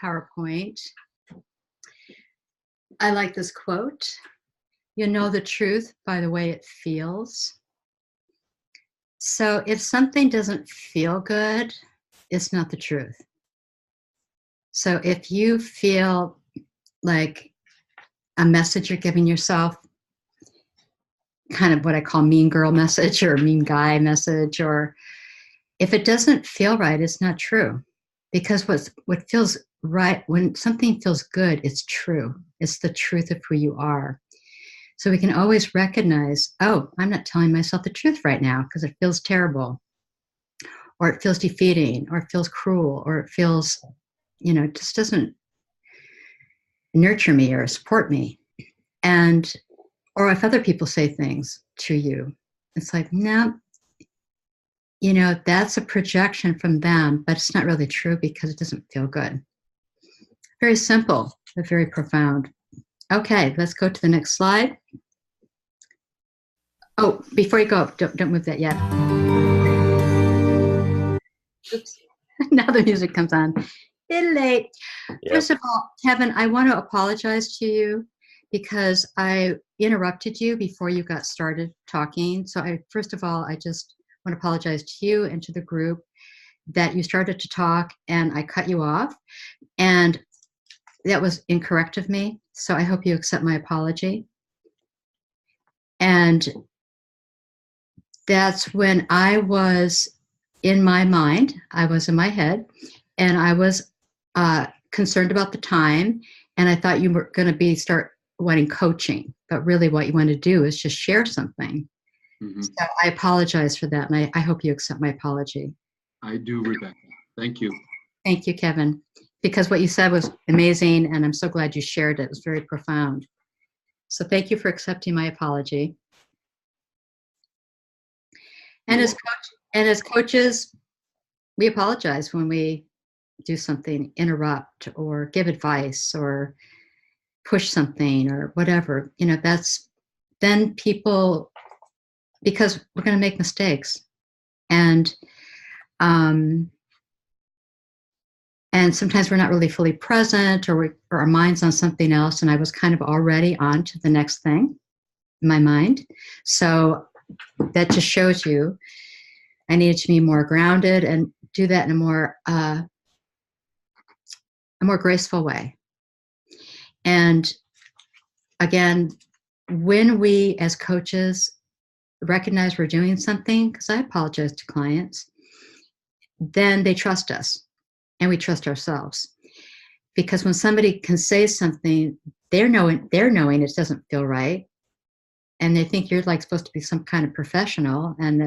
PowerPoint. I like this quote. You know the truth by the way it feels. So if something doesn't feel good, it's not the truth. So if you feel like a message you're giving yourself, kind of what I call mean girl message or mean guy message, or if it doesn't feel right, it's not true. Because what feels right, when something feels good, it's true. It's the truth of who you are. So we can always recognize, oh, I'm not telling myself the truth right now because it feels terrible, or it feels defeating, or it feels cruel, or it feels, it just doesn't nurture me or support me. And, or if other people say things to you, it's like, no, that's a projection from them, but it's not really true because it doesn't feel good. Very simple, but very profound. Okay, let's go to the next slide. Oh, before you go, don't move that yet. Oops. Now the music comes on. Little late. Yep. First of all, Kevin, I want to apologize to you because I interrupted you before you got started talking. So first of all, I just want to apologize to you and to the group that you started to talk and I cut you off. And that was incorrect of me. So I hope you accept my apology. And that's when I was in my mind, I was in my head, and I was concerned about the time, and I thought you were going to start wanting coaching, but really what you want to do is just share something. Mm-hmm. So I apologize for that, and I hope you accept my apology. I do, Rebecca. Thank you. Thank you, Kevin, because what you said was amazing, and I'm so glad you shared it. It was very profound. So thank you for accepting my apology. And as coaches, we apologize when we do something, interrupt or give advice or push something or whatever. That's then people, because we're going to make mistakes, and sometimes we're not really fully present, or our mind's on something else. And I was kind of already on to the next thing in my mind. So that just shows you I needed to be more grounded and do that in a more graceful way. And again, when we as coaches recognize we're doing something, because I apologize to clients, then they trust us and we trust ourselves. Because when somebody can say something, they're knowing it doesn't feel right, and they think you're like supposed to be some kind of professional, and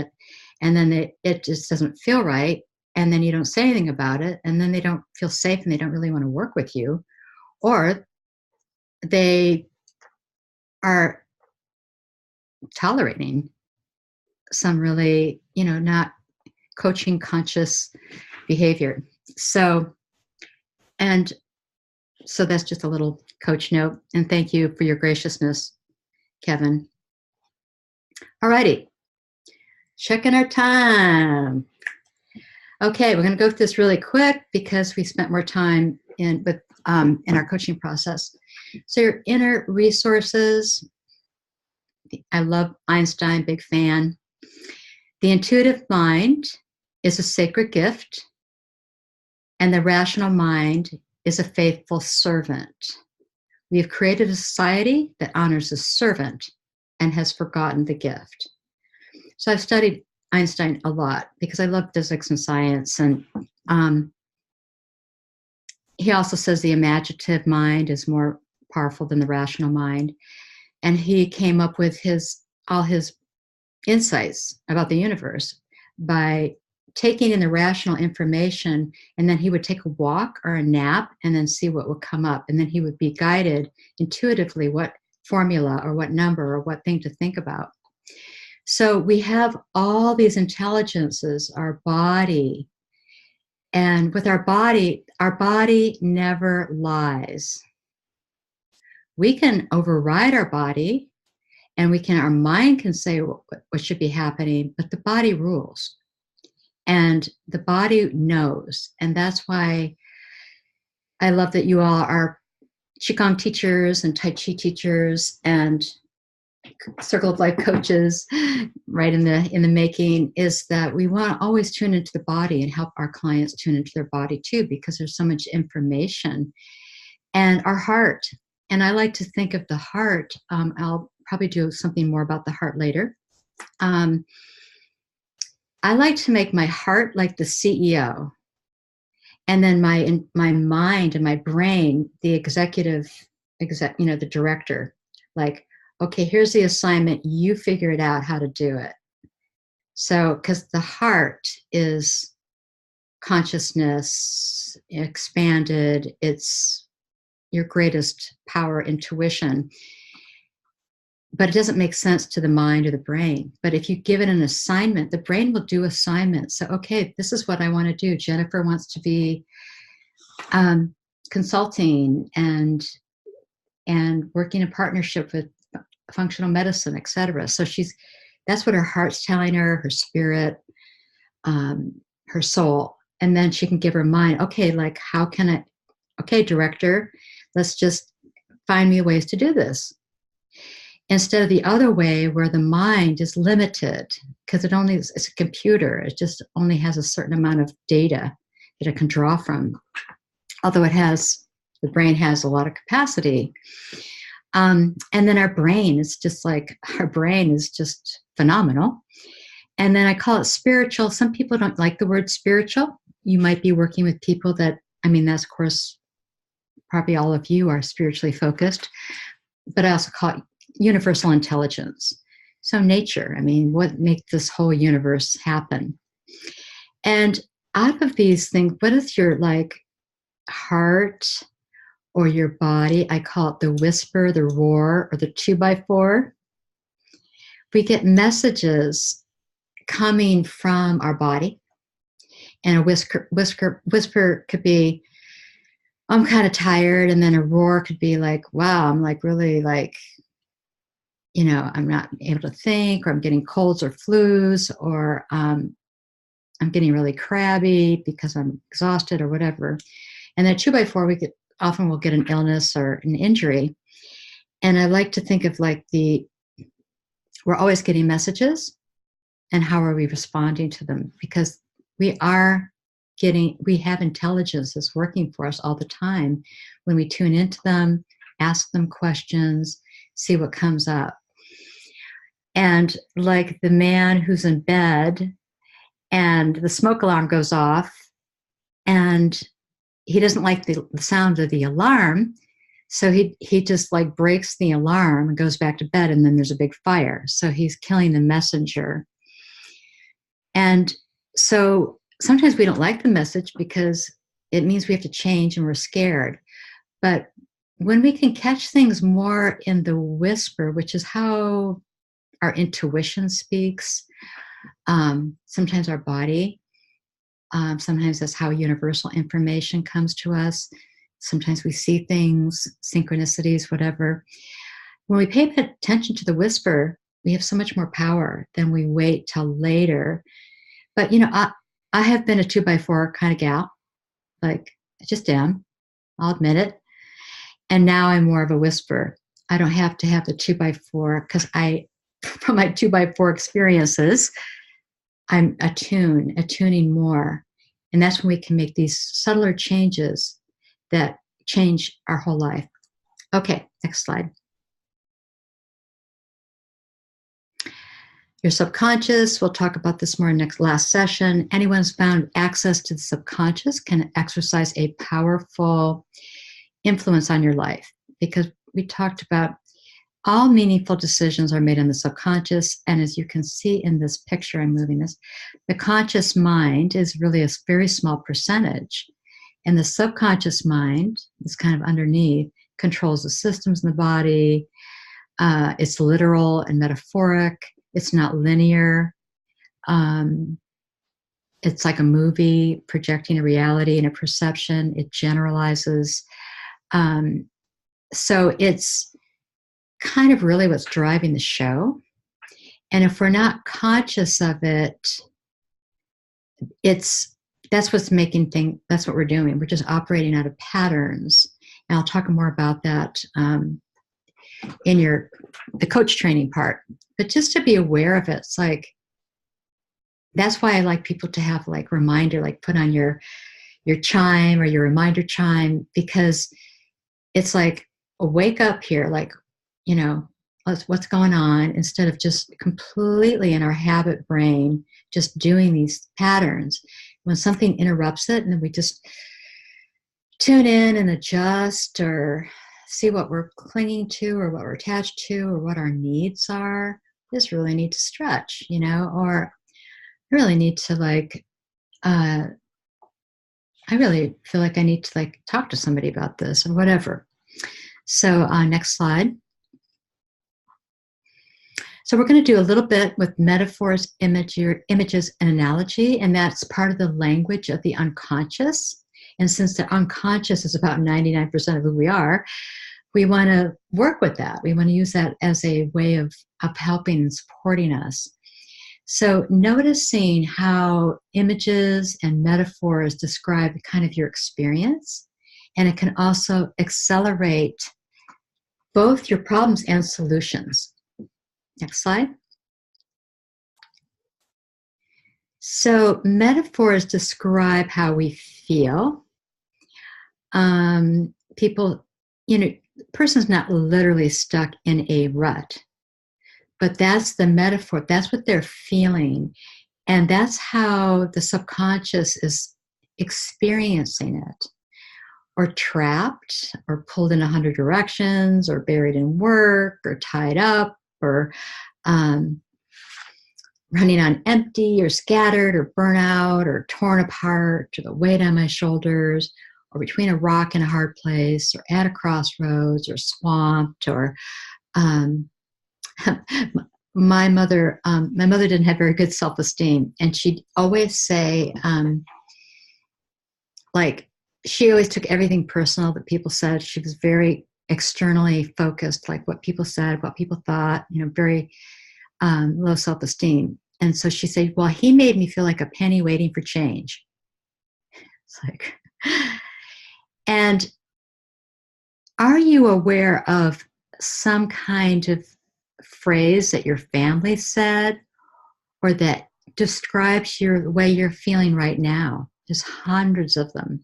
then it just doesn't feel right, and then you don't say anything about it, and then they don't feel safe and they don't really want to work with you, or they are tolerating some really, not coaching conscious behavior. So that's just a little coach note. And thank you for your graciousness, Kevin. All righty. Checking our time. Okay, we're going to go through this really quick because we spent more time in our coaching process. So your inner resources. I love Einstein, big fan. The intuitive mind is a sacred gift, and the rational mind is a faithful servant. We have created a society that honors the servant and has forgotten the gift. So I've studied Einstein a lot because I love physics and science. And he also says the imaginative mind is more powerful than the rational mind. And he came up with all his insights about the universe by taking in the rational information, and then he would take a walk or a nap and then see what would come up. And then he would be guided intuitively what formula or what number or what thing to think about. So we have all these intelligences, our body, and with our body never lies. We can override our body, and our mind can say what should be happening, but the body rules. And the body knows. And that's why I love that you all are Qigong teachers and Tai Chi teachers and Circle of Life coaches, right in the making, is that we want to always tune into the body and help our clients tune into their body too, because there's so much information. And our heart, and I like to think of the heart, I'll probably do something more about the heart later. I like to make my heart like the CEO, and then my mind and my brain, the the director. Like, okay, here's the assignment. You figure it out how to do it. So, because the heart is consciousness expanded, it's your greatest power, intuition. But it doesn't make sense to the mind or the brain. But if you give it an assignment, the brain will do assignments. So, okay, this is what I want to do. Jennifer wants to be consulting and working in partnership with functional medicine, etc. So that's what her heart's telling her, her spirit, her soul. And then she can give her mind, okay, like, how can I, okay, director, let's just find me ways to do this. Instead of the other way where the mind is limited, because it's a computer. It just only has a certain amount of data that it can draw from. Although the brain has a lot of capacity. And then our brain is just phenomenal. And then I call it spiritual. Some people don't like the word spiritual. You might be working with people that's of course, probably all of you are spiritually focused, but I also call it universal intelligence. So nature, what makes this whole universe happen? And out of these things, what is your heart or your body? I call it the whisper, the roar, or the 2x4. We get messages coming from our body, and a whisper could be, I'm kind of tired, and then a roar could be like, wow, I'm really I'm not able to think, or I'm getting colds or flus, or I'm getting really crabby because I'm exhausted or whatever. And then 2x4, we'll get an illness or an injury. And I like to think of we're always getting messages, and how are we responding to them? Because we have intelligence that's working for us all the time when we tune into them, ask them questions, see what comes up. And like the man who's in bed and the smoke alarm goes off, and he doesn't like the sound of the alarm, so he just breaks the alarm and goes back to bed, and then there's a big fire. So he's killing the messenger. And so sometimes we don't like the message because it means we have to change and we're scared. But when we can catch things more in the whisper, which is how our intuition speaks, sometimes our body, sometimes that's how universal information comes to us. Sometimes we see things, synchronicities, whatever. When we pay attention to the whisper, we have so much more power than we wait till later. But, I have been a 2x4 kind of gal. I just am. I'll admit it. And now I'm more of a whisper. I don't have to have the 2x4 because from my 2x4 experiences, I'm attuning more. And that's when we can make these subtler changes that change our whole life. Okay, next slide. Your subconscious, we'll talk about this more in last session. Anyone who's found access to the subconscious can exercise a powerful influence on your life, because we talked about all meaningful decisions are made in the subconscious. And as you can see in this picture, I'm moving this, the conscious mind is really a very small percentage. And the subconscious mind is kind of underneath, controls the systems in the body. It's literal and metaphoric. It's not linear. It's like a movie projecting a reality and a perception. It generalizes. So it's kind of really what's driving the show. And if we're not conscious of it, it's that's what's that's what we're doing. We're just operating out of patterns. And I'll talk more about that in the coach training part. But just to be aware of it, it's like, that's why I like people to have like reminder, like put on your chime or your reminder chime, because it's like, wake up here, like, what's going on, instead of just completely in our habit brain, just doing these patterns. When something interrupts it, and then we just tune in and adjust, or see what we're clinging to, or what we're attached to, or what our needs are. This really need to stretch, or I really need to like, I really feel like I need to like talk to somebody about this, or whatever. So next slide. So we're going to do a little bit with metaphors, images, and analogy, and that's part of the language of the unconscious. And since the unconscious is about 99% of who we are, we want to work with that. We want to use that as a way of helping and supporting us. So noticing how images and metaphors describe kind of your experience, and it can also accelerate both your problems and solutions. Next slide. So metaphors describe how we feel. People, person's not literally stuck in a rut, but that's the metaphor. That's what they're feeling. And that's how the subconscious is experiencing it. Or trapped, or pulled in 100 directions, or buried in work, or tied up, or running on empty, or scattered, or burnout, or torn apart, or the weight on my shoulders, or between a rock and a hard place, or at a crossroads, or swamped, or my mother didn't have very good self-esteem, and she'd always say, like, she always took everything personal that people said. She was very externally focused, like what people said, what people thought, very low self-esteem. And so she said, well, he made me feel like a penny waiting for change. It's like, and are you aware of some kind of phrase that your family said, or that describes the way you're feeling right now? There's hundreds of them.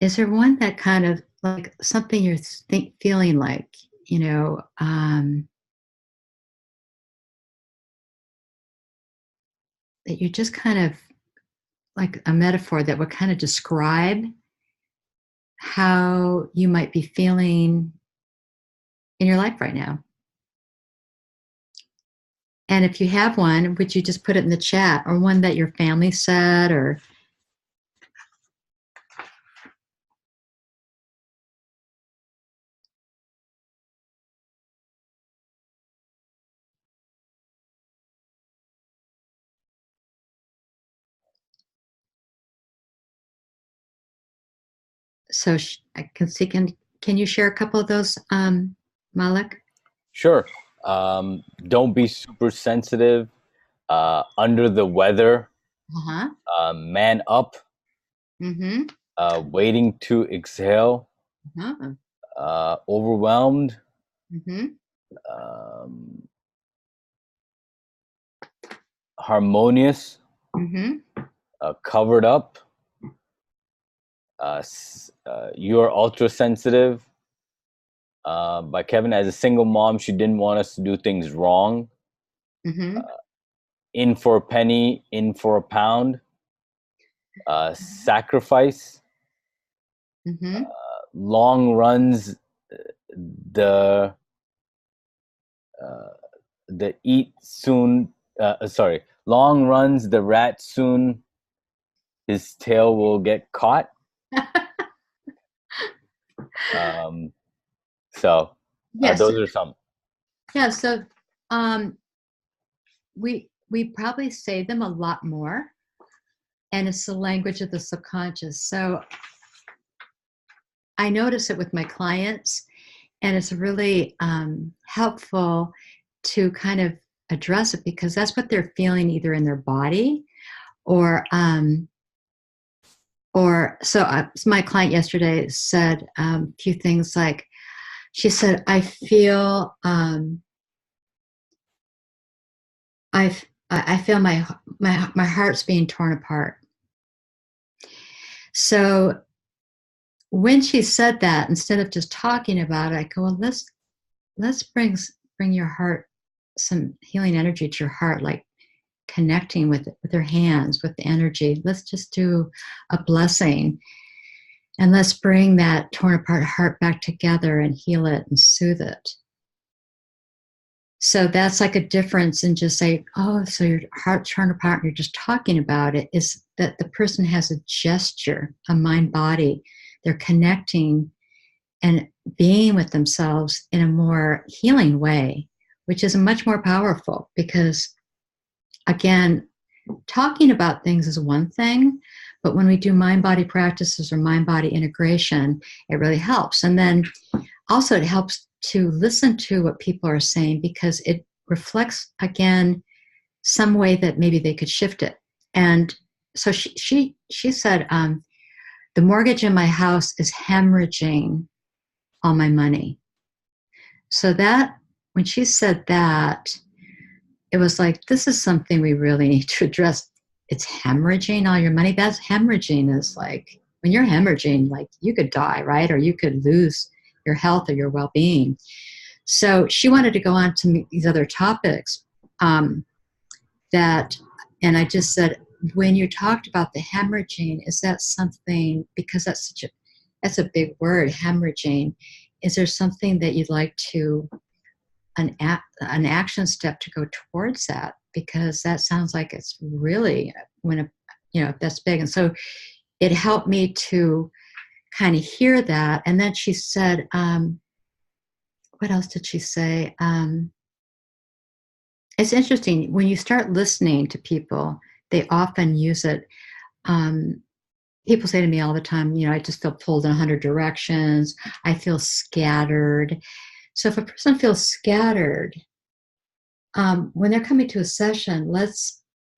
Is there one that kind of like something you're feeling like, that you're just kind of like a metaphor that would kind of describe how you might be feeling in your life right now? And if you have one, would you just put it in the chat, or one that your family said, or so I can see, can you share a couple of those, Malik? Sure. Don't be super sensitive. Under the weather. Uh-huh. Man up. Mm-hmm. Waiting to exhale. Uh-huh. Overwhelmed. Mm-hmm. Harmonious. Mm-hmm. Covered up. You are ultra sensitive. By Kevin. As a single mom, she didn't want us to do things wrong. Mm-hmm. In for a penny, in for a pound. Sacrifice. Mm-hmm. Long runs, the eat soon. Long runs, the rat soon. His tail will get caught. So yes. Those are some. Yeah. So we probably say them a lot more, and it's the language of the subconscious. So I notice it with my clients, and it's really helpful to kind of address it, because that's what they're feeling either in their body or so my client yesterday said a few things like, she said, I feel I feel my heart's being torn apart. So when she said that, instead of just talking about it, I go, well, let's bring your heart, some healing energy to your heart, like connecting with it, with your hands, with the energy. Let's just do a blessing, and let's bring that torn apart heart back together and heal it and soothe it. So that's like a difference in just say, oh, so your heart torn apart and you're just talking about it, is that the person has a gesture, a mind body. They're connecting and being with themselves in a more healing way, which is much more powerful, because again, talking about things is one thing, but when we do mind-body practices or mind-body integration, it really helps. And then also it helps to listen to what people are saying, because it reflects, again, some way that maybe they could shift it. And so she said, the mortgage in my house is hemorrhaging all my money. So that, when she said that, it was like, this is something we really need to address. It's hemorrhaging all your money. That's hemorrhaging is like, when you're hemorrhaging, like you could die, right? Or you could lose your health or your well-being. So she wanted to go on to these other topics and I just said, when you talked about the hemorrhaging, is that something, because that's a big word, hemorrhaging, is there something that you'd like to, an action step to go towards that? Because that sounds like it's really, that's big. And so it helped me to kind of hear that. And then she said, what else did she say? It's interesting, when you start listening to people, they often use it. People say to me all the time, I just feel pulled in 100 directions. I feel scattered. So if a person feels scattered, when they're coming to a session,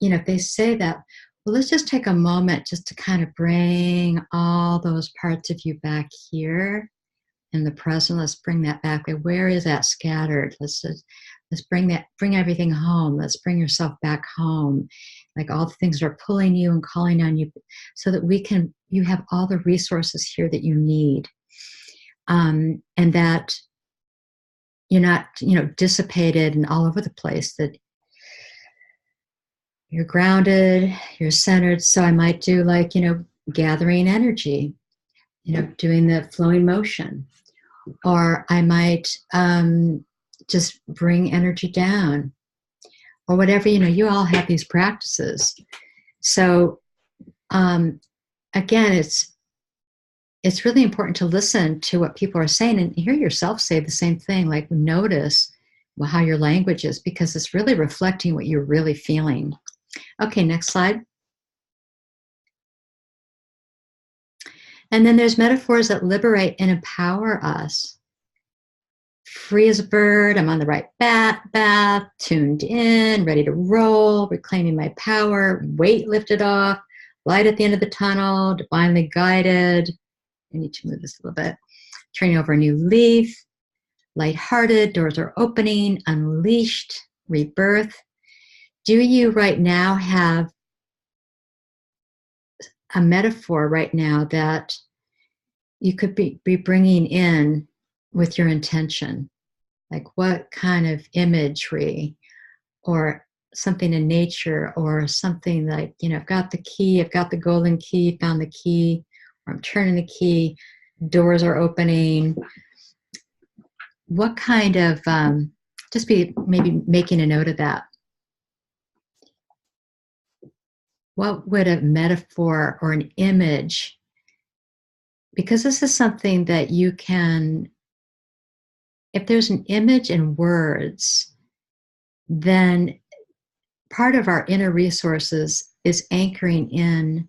if they say that, well, let's just take a moment just to kind of bring all those parts of you back here in the present. Let's bring that back. Where is that scattered? Let's bring everything home. Let's bring yourself back home. Like all the things that are pulling you and calling on you, so that you have all the resources here that you need. And that you're not, dissipated and all over the place, that you're grounded, you're centered. So I might do like, gathering energy, doing the flowing motion. Or I might just bring energy down, or whatever, you all have these practices. So again, it's really important to listen to what people are saying and hear yourself say the same thing, like notice how your language is, because it's really reflecting what you're really feeling. Okay, next slide. And then there's metaphors that liberate and empower us. Free as a bird, I'm on the right path, tuned in, ready to roll, reclaiming my power, weight lifted off, light at the end of the tunnel, divinely guided. I need to move this a little bit. Turning over a new leaf, lighthearted, doors are opening, unleashed, rebirth. Do you right now have a metaphor right now that you could be bringing in with your intention? Like what kind of imagery, or something in nature, or something like, I've got the key, I've got the golden key, found the key, or I'm turning the key, doors are opening. What kind of, just be maybe making a note of that. What would a metaphor or an image, because this is something that you can, if there's an image and words, then part of our inner resources is anchoring in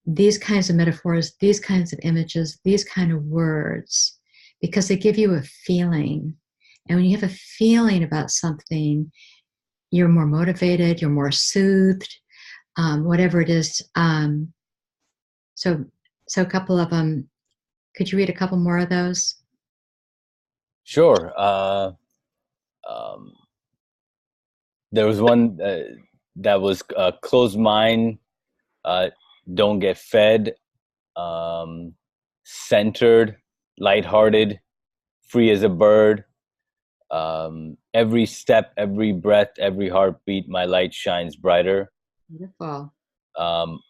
these kinds of metaphors, these kinds of images, these kind of words, because they give you a feeling. And when you have a feeling about something, you're more motivated, you're more soothed, whatever it is. So a couple of them. Could you read a couple more of those? Sure. There was one that was closed mind, don't get fed, centered, lighthearted, free as a bird. Every step, every breath, every heartbeat, my light shines brighter. Beautiful.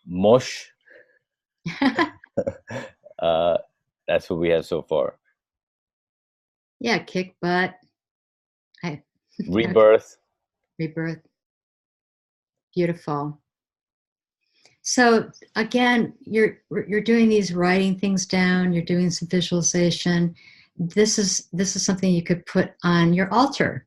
Mush. That's what we have so far. Yeah, kick butt. Rebirth. Rebirth. Beautiful. So again, you're doing these, writing things down, you're doing some visualization. This is something you could put on your altar.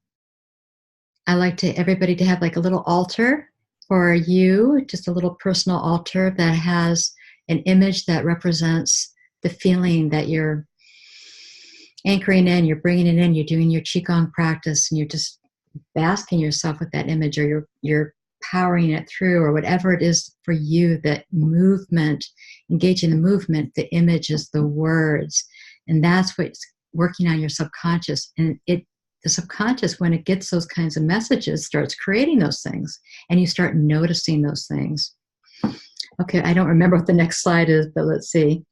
I like everybody to have like a little altar for you, just a little personal altar that has an image that represents the feeling that you're anchoring in, you're bringing it in, you're doing your Qigong practice, and you're just basking yourself with that image, or you're powering it through, or whatever it is for you, that movement, engaging the movement. The image is the words, and that's what's working on your subconscious. And the subconscious, when it gets those kinds of messages, starts creating those things, and you start noticing those things. Okay, I don't remember what the next slide is, but let's see.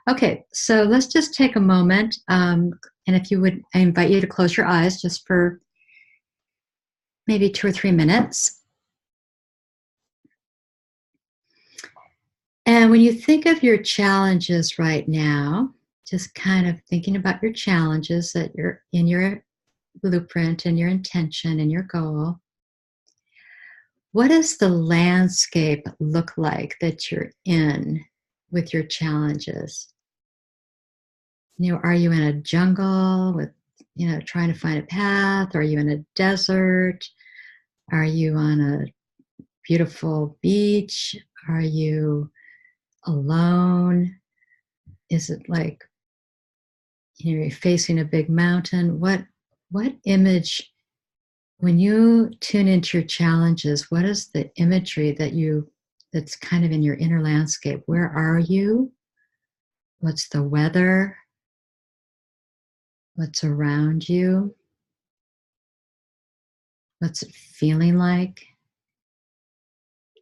Okay, so let's just take a moment, and if you would, I invite you to close your eyes just for maybe 2 or 3 minutes. And when you think of your challenges right now, just kind of thinking about your challenges that you're in your blueprint and your intention and your goal, what does the landscape look like that you're in with your challenges? Are you in a jungle with, trying to find a path? Are you in a desert? Are you on a beautiful beach? Are you alone? Is it like, you're facing a big mountain? What image, when you tune into your challenges, what is the imagery that's kind of in your inner landscape? Where are you? What's the weather? What's around you? What's it feeling like?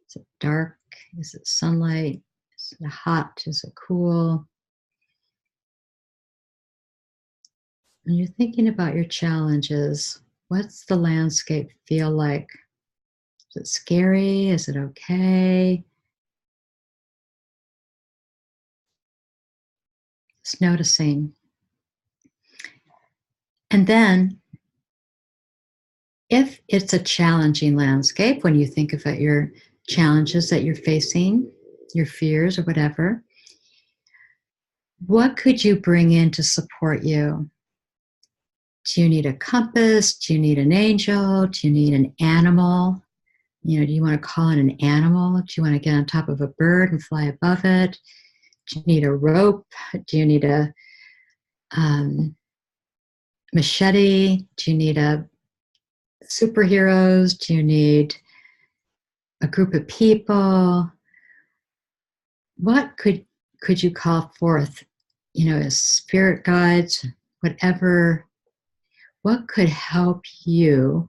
Is it dark? Is it sunlight? Is it hot? Is it cool? When you're thinking about your challenges, what's the landscape feel like? Is it scary? Is it okay? Just noticing. And then, if it's a challenging landscape, when you think about your challenges that you're facing, your fears or whatever, what could you bring in to support you? Do you need a compass? Do you need an angel? Do you need an animal? Do you want to call in an animal? Do you want to get on top of a bird and fly above it? Do you need a rope? Do you need a machete? Do you need superheroes? Do you need a group of people? What could you call forth, as spirit guides, whatever? What could help you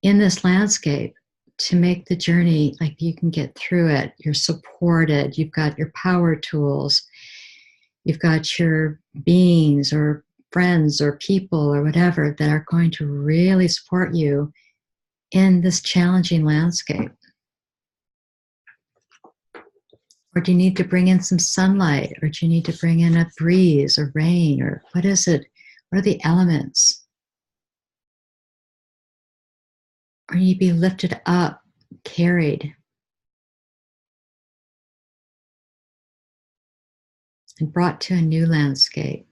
in this landscape to make the journey, like you can get through it? You're supported. You've got your power tools. You've got your beings or friends or people or whatever that are going to really support you in this challenging landscape. Or do you need to bring in some sunlight? Or do you need to bring in a breeze or rain? Or what is it? What are the elements? Or you need to be lifted up, carried, and brought to a new landscape.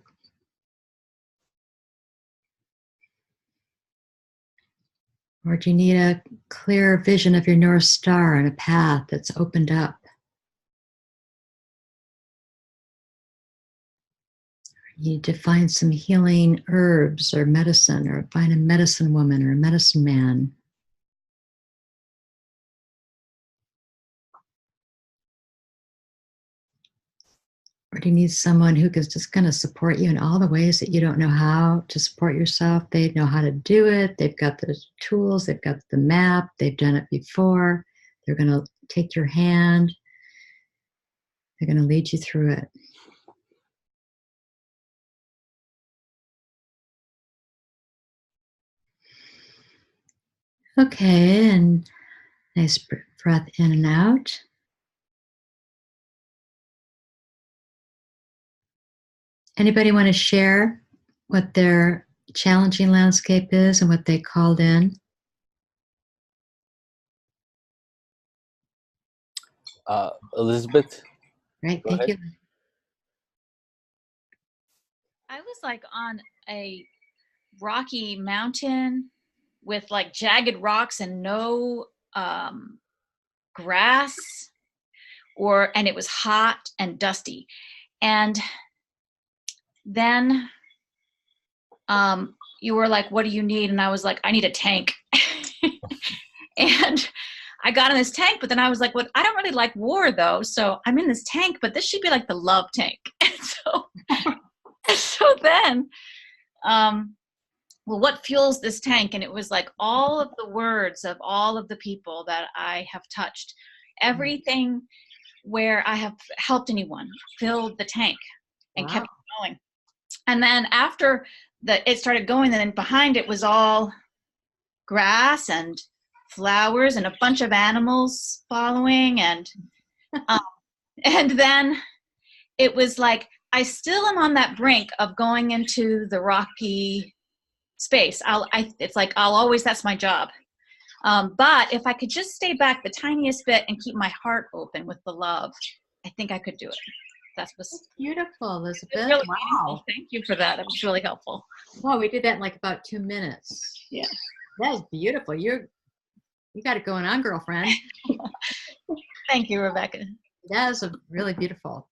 Or do you need a clear vision of your North Star and a path that's opened up? You need to find some healing herbs or medicine, or find a medicine woman or a medicine man. Or do you need someone who is just going to support you in all the ways that you don't know how to support yourself? They know how to do it. They've got the tools. They've got the map. They've done it before. They're going to take your hand. They're going to lead you through it. Okay, and nice breath in and out. Anybody want to share what their challenging landscape is and what they called in? Elizabeth? Right, Go thank ahead. you. I was like on a rocky mountain with like jagged rocks and no grass, and it was hot and dusty. And then you were like, what do you need? And I was like, I need a tank. And I got in this tank, but then I was like, well, I don't really like war though. So I'm in this tank, but this should be like the love tank. And so then, well, what fuels this tank? And it was like all of the words of all of the people that I have touched, everything where I have helped anyone filled the tank and kept going. And then after it started going, then behind it was all grass and flowers and a bunch of animals following. And then it was like, I still am on that brink of going into the rocky space. It's like, that's my job. But if I could just stay back the tiniest bit and keep my heart open with the love, I think I could do it. That's beautiful, Elizabeth. Really wow. beautiful. Thank you for that. That was really helpful. Well, we did that in like about 2 minutes. Yeah. That was beautiful. You got it going on, girlfriend. Thank you, Rebecca. That was really beautiful.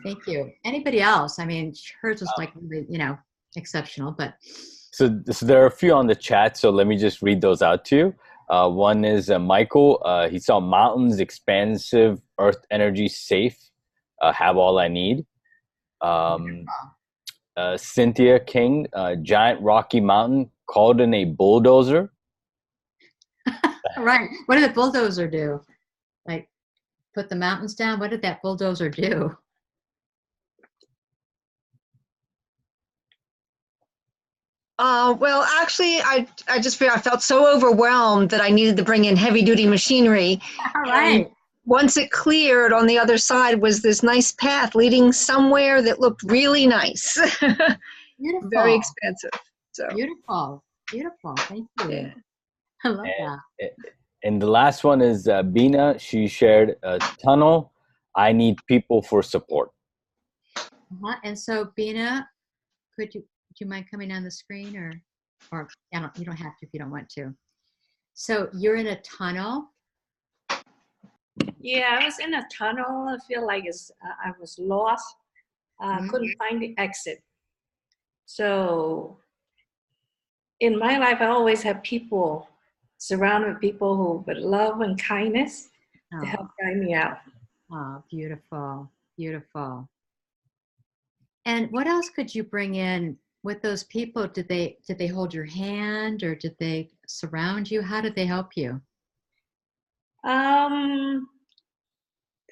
Thank you. Anybody else? I mean, hers was like, exceptional, but. So there are a few on the chat, so let me just read those out to you. One is Michael. He saw mountains, expansive, earth energy, safe, have all I need. Cynthia King, giant rocky mountain, called in a bulldozer. Right. What did the bulldozer do? Like, put the mountains down? What did that bulldozer do? Well, actually, I just feel I felt so overwhelmed that I needed to bring in heavy duty machinery. All right. And once it cleared, on the other side was this nice path leading somewhere that looked really nice. Beautiful. Very expensive. So Beautiful. Beautiful. Thank you. yeah. I love that. And the last one is Bina. She shared a tunnel. I need people for support. And so, Bina, would you mind coming on the screen, or you don't have to if you don't want to. So you're in a tunnel. Yeah, I was in a tunnel. I feel like I was lost. Couldn't find the exit. So in my life, I always have people surrounded with people who with love and kindness to help guide me out. Oh, beautiful, beautiful. And what else could you bring in with those people? Did they hold your hand, or did they surround you? How did they help you?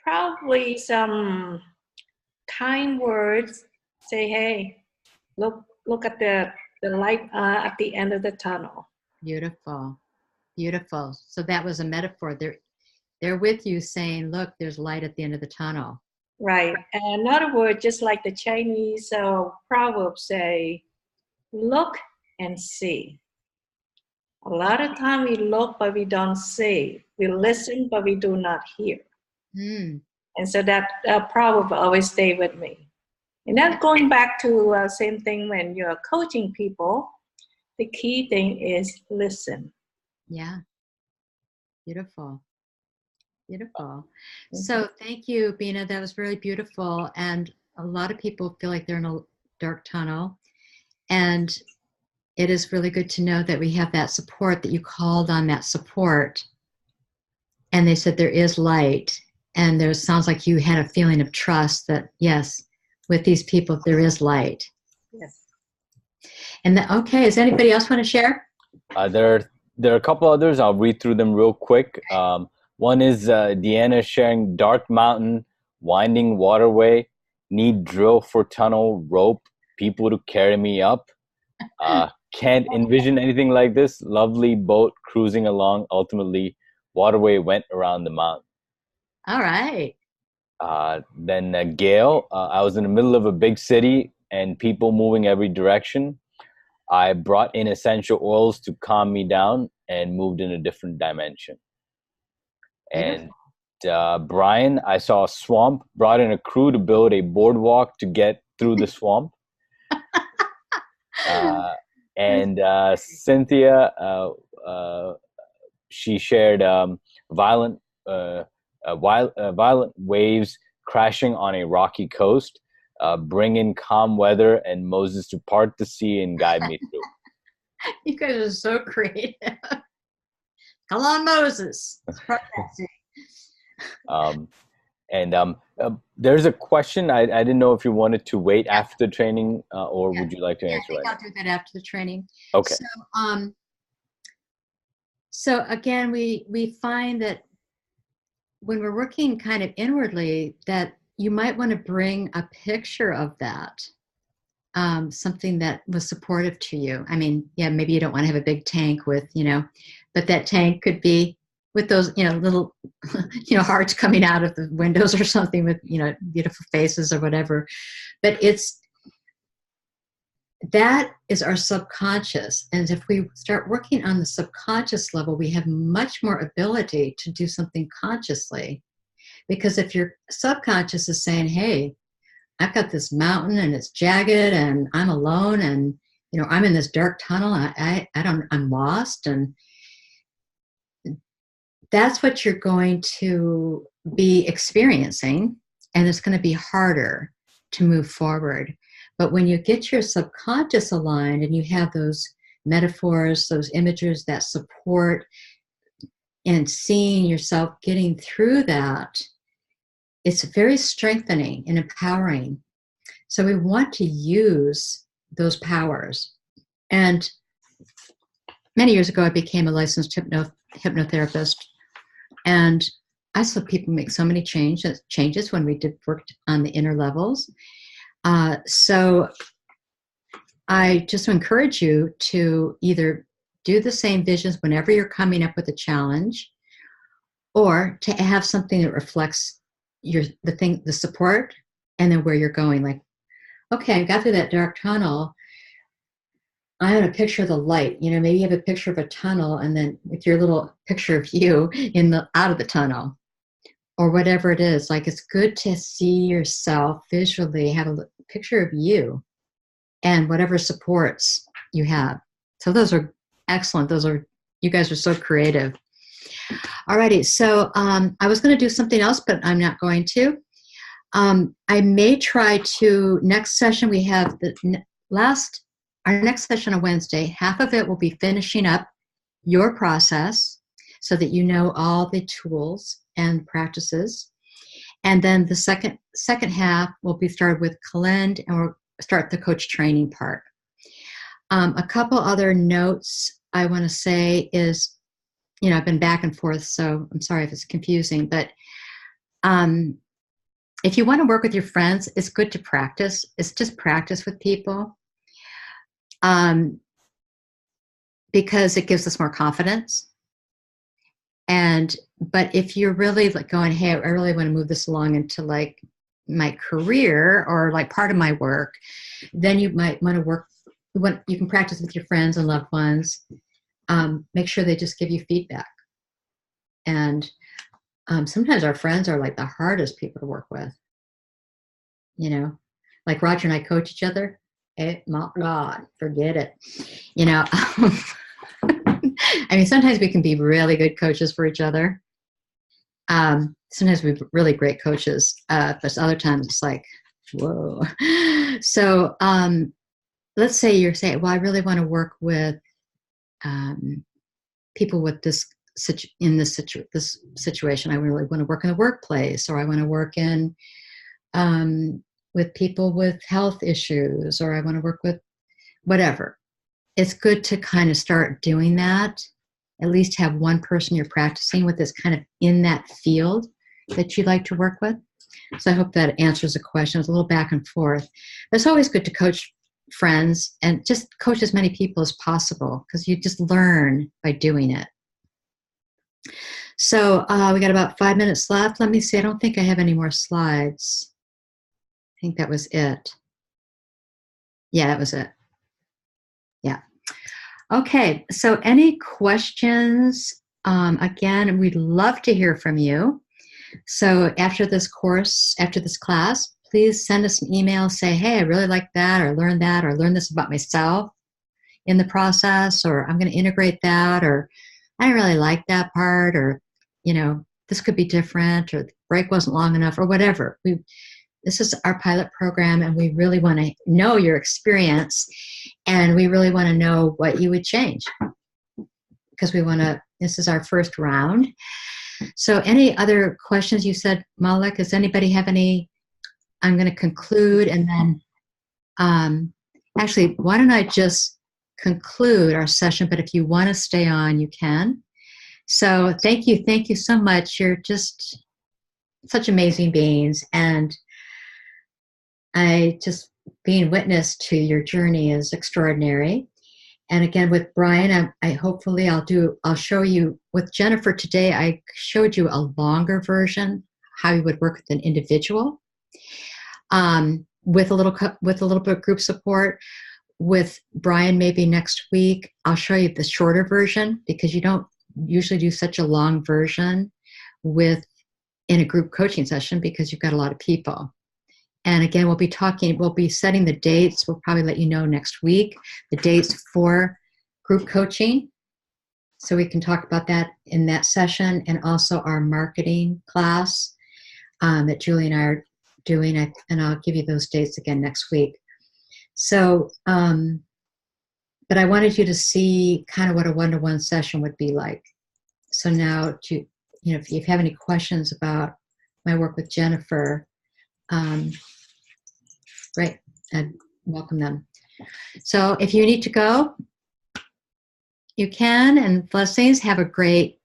Probably some kind words. Say, hey, look at the light at the end of the tunnel. Beautiful, beautiful. So that was a metaphor. They're with you, saying, look, there's light at the end of the tunnel. Right. And another word, just like the Chinese proverbs say, look and see. A lot of time we look, but we don't see. We listen, but we do not hear. And so that proverb always stay with me. And then going back to same thing when you're coaching people, the key thing is listen. Yeah. Beautiful. Beautiful. So thank you, Bina. That was really beautiful. And a lot of people feel like they're in a dark tunnel. And it is really good to know that we have that support, that you called on that support. And they said there is light. And sounds like you had a feeling of trust that, yes, with these people, there is light. Yes. And okay, does anybody else want to share? There are a couple others. I'll read through them real quick. One is Deanna sharing dark mountain, winding waterway, need drill for tunnel, rope, people to carry me up. Can't envision anything like this. Lovely boat cruising along. Ultimately, waterway went around the mountain. All right. Then Gail, I was in the middle of a big city and people moving every direction. I brought in essential oils to calm me down and moved in a different dimension. And Brian, I saw a swamp, brought in a crew to build a boardwalk to get through the swamp. And Cynthia, she shared violent waves crashing on a rocky coast. Bring in calm weather and Moses to part the sea and guide me through. You guys are so creative. Come on, Moses. Let's part that sea. There's a question. I didn't know if you wanted to wait after the training or would you like to I answer think right I'll do that after the training. Okay. So again, we find that when we're working kind of inwardly, that you might want to bring a picture of that, something that was supportive to you. I mean, yeah, maybe you don't want to have a big tank with, but that tank could be with those, little, hearts coming out of the windows or something with, beautiful faces or whatever. But that is our subconscious. And if we start working on the subconscious level, we have much more ability to do something consciously. Because if your subconscious is saying, hey, I've got this mountain and it's jagged and I'm alone and, I'm in this dark tunnel, I'm lost. And that's what you're going to be experiencing. And it's going to be harder to move forward. But when you get your subconscious aligned and you have those metaphors, those images that support and seeing yourself getting through that, it's very strengthening and empowering. So we want to use those powers. And many years ago, I became a licensed hypnotherapist. And I saw people make so many changes when we did work on the inner levels. So I just encourage you to either do the same visions whenever you're coming up with a challenge, or to have something that reflects the support, and then where you're going. Like, okay, I got through that dark tunnel. I have a picture of the light. Maybe you have a picture of a tunnel, and then with your little picture of you out of the tunnel, or whatever it is. Like, it's good to see yourself visually, have a picture of you, and whatever supports you have. So those are excellent. You guys are so creative. Alrighty, so I was going to do something else, but I'm not going to. I may try to, next session we have our next session on Wednesday. Half of it will be finishing up your process so that you know all the tools and practices. And then the second half will be started with Kalend, and we'll start the coach training part. A couple other notes I want to say is, I've been back and forth, so I'm sorry if it's confusing, but if you want to work with your friends, it's good to practice. It's just practice with people, because it gives us more confidence. But if you're really like going, hey, I really want to move this along into like my career or like part of my work, then you might want to you can practice with your friends and loved ones. Make sure they just give you feedback. And sometimes our friends are like the hardest people to work with. Like Roger and I coach each other. My God, forget it. I mean, sometimes we can be really good coaches for each other. Sometimes we're really great coaches, but other times it's like, whoa. So let's say you're saying, well, I really want to work with people with this situation. I really want to work in the workplace, or I want to work in with people with health issues, or I want to work with whatever. It's good to kind of start doing that. At least have one person you're practicing with that's kind of in that field that you like to work with. So I hope that answers the question. It's a little back and forth. But it's always good to coach friends and just coach as many people as possible, because you just learn by doing it. So we got about 5 minutes left. Let me see. I don't think I have any more slides. I think that was it. Yeah, that was it. Yeah. Okay. So any questions? Again, we'd love to hear from you. So after this course, after this class, please send us an email, say, hey, I really like that, or learned this about myself in the process, or I'm going to integrate that, or I didn't really like that part, or, this could be different, or the break wasn't long enough, or whatever. This is our pilot program, and we really want to know your experience, and we really want to know what you would change, because this is our first round. So any other questions? You said, Malik, does anybody have any? I'm going to conclude, and then actually, why don't I just conclude our session, but if you want to stay on, you can. So thank you so much. You're just such amazing beings, and being witness to your journey is extraordinary. And again, with Brian, I'll show you with Jennifer today. I showed you a longer version, how you would work with an individual, with a little bit of group support. With Brian, maybe next week, I'll show you the shorter version, because you don't usually do such a long version in a group coaching session, because you've got a lot of people. And again, we'll be setting the dates. We'll probably let you know next week, the dates for group coaching. So we can talk about that in that session, and also our marketing class that Julie and I are doing. And I'll give you those dates again next week. So, but I wanted you to see kind of what a one-to-one session would be like. So now, if you have any questions about my work with Jennifer, great, I'd welcome them. So if you need to go, you can, and blessings. Have a great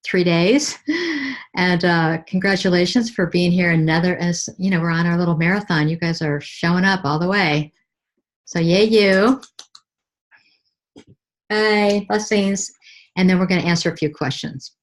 3 days. And congratulations for being here. We're on our little marathon. You guys are showing up all the way. So yay you. Bye, blessings. And then we're going to answer a few questions.